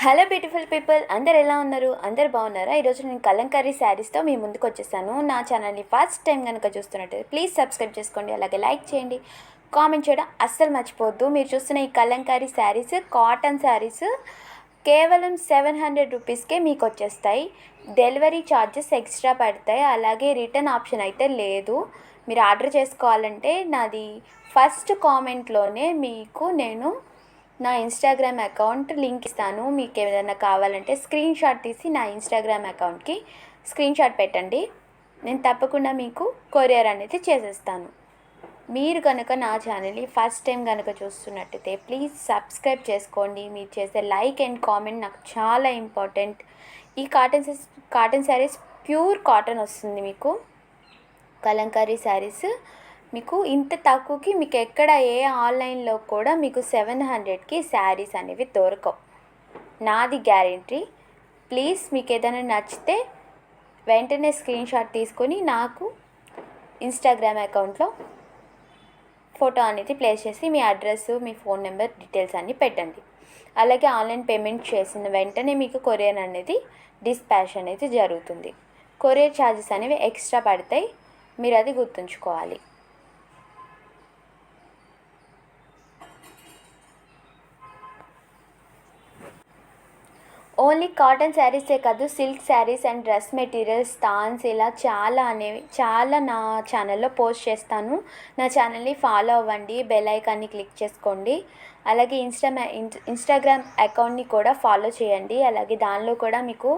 Hello beautiful people, అందరు ఎలా ఉన్నారు? అందరు బాగున్నారా? ఈరోజు నేను కలంకారీ శారీస్తో మీ ముందుకు వచ్చేసాను. నా ఛానల్ని ఫస్ట్ టైం కనుక చూస్తున్నట్టు ప్లీజ్ సబ్స్క్రైబ్ చేసుకోండి, అలాగే లైక్ చేయండి, కామెంట్ చేయడం అస్సలు మర్చిపోవద్దు. మీరు చూస్తున్న ఈ కలంకారీ శారీస్ కాటన్ శారీస్ కేవలం 700 రూపీస్కే మీకు వచ్చేస్తాయి. డెలివరీ ఛార్జెస్ ఎక్స్ట్రా పడతాయి, అలాగే రిటర్న్ ఆప్షన్ అయితే లేదు. మీరు ఆర్డర్ చేసుకోవాలంటే నాది ఫస్ట్ కామెంట్లోనే మీకు నేను నా ఇన్స్టాగ్రామ్ అకౌంట్ లింక్ ఇస్తాను. మీకు ఏదైనా కావాలంటే స్క్రీన్ షాట్ తీసి నా ఇన్స్టాగ్రామ్ అకౌంట్కి స్క్రీన్ షాట్ పెట్టండి. నేను తప్పకుండా మీకు కొరియర్ అనేది చేసేస్తాను. మీరు కనుక నా ఛానల్ని ఫస్ట్ టైం కనుక చూస్తున్నట్టయితే ప్లీజ్ సబ్స్క్రైబ్ చేసుకోండి. మీరు చేసే లైక్ అండ్ కామెంట్ నాకు చాలా ఇంపార్టెంట్. ఈ కాటన్ శారీస్ ప్యూర్ కాటన్ వస్తుంది మీకు. కలంకారీ శారీస్ మీకు ఇంత తక్కువకి మీకు ఎక్కడ ఏ ఆన్లైన్లో కూడా మీకు 700కి శారీస్ అనేవి దొరకవు, నాది గ్యారెంటీ. ప్లీజ్ మీకు ఏదైనా నచ్చితే వెంటనే స్క్రీన్ షాట్ తీసుకొని నాకు ఇన్స్టాగ్రామ్ అకౌంట్లో ఫోటో అనేది ప్లేస్ చేసి మీ అడ్రస్, మీ ఫోన్ నెంబర్ డీటెయిల్స్ అన్నీ పెట్టండి. అలాగే ఆన్లైన్ పేమెంట్ చేసిన వెంటనే మీకు కొరియర్ అనేది డిస్పాచ్ అనేది జరుగుతుంది. కొరియర్ ఛార్జెస్ అనేవి ఎక్స్ట్రా పడతాయి, మీరు అది గుర్తుంచుకోవాలి. ఓన్లీ కాటన్ శారీసే కాదు, silk saris and dress materials, తాన్స్, ఇలా చాలా నా ఛానల్లో పోస్ట్ చేస్తాను. నా ఛానల్ని ఫాలో అవ్వండి, బెల్ ఐకాన్ని క్లిక్ చేసుకోండి. అలాగే ఇన్స్టాగ్రామ్ అకౌంట్ని కూడా ఫాలో చేయండి. అలాగే దానిలో కూడా మీకు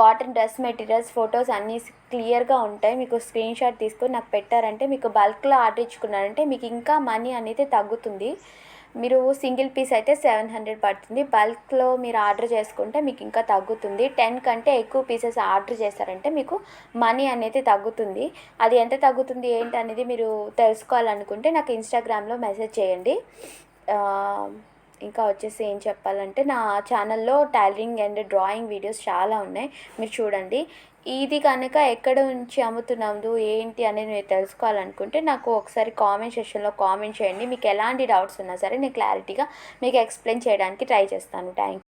కాటన్ డ్రెస్ మెటీరియల్స్ ఫొటోస్ అన్నీ క్లియర్గా ఉంటాయి. మీకు స్క్రీన్ షాట్ తీసుకొని నాకు పెట్టారంటే, మీకు బల్క్లో ఆర్డర్ ఇచ్చుకున్నారంటే మీకు ఇంకా మనీ అనేది తగ్గుతుంది. మీరు సింగిల్ పీస్ అయితే 700 పడుతుంది, బల్క్లో మీరు ఆర్డర్ చేసుకుంటే మీకు ఇంకా తగ్గుతుంది. 10 కంటే ఎక్కువ పీసెస్ ఆర్డర్ చేశారంటే మీకు మనీ అనేది తగ్గుతుంది. అది ఎంత తగ్గుతుంది ఏంటి అనేది మీరు తెలుసుకోవాలనుకుంటే నాకు ఇన్స్టాగ్రామ్లో మెసేజ్ చేయండి. ఇంకా వచ్చేసి ఏం చెప్పాలంటే, నా ఛానల్లో టైలరింగ్ అండ్ డ్రాయింగ్ వీడియోస్ చాలా ఉన్నాయి, మీరు చూడండి. ఇది కనుక ఎక్కడ నుంచి అమ్ముతున్నాము ఏంటి అనేది మీరు తెలుసుకోవాలనుకుంటే నాకు ఒకసారి కామెంట్ సెక్షన్లో కామెంట్ చేయండి. మీకు ఎలాంటి డౌట్స్ ఉన్నా సరే నేను క్లారిటీగా మీకు ఎక్స్ప్లెయిన్ చేయడానికి ట్రై చేస్తాను. Thank you.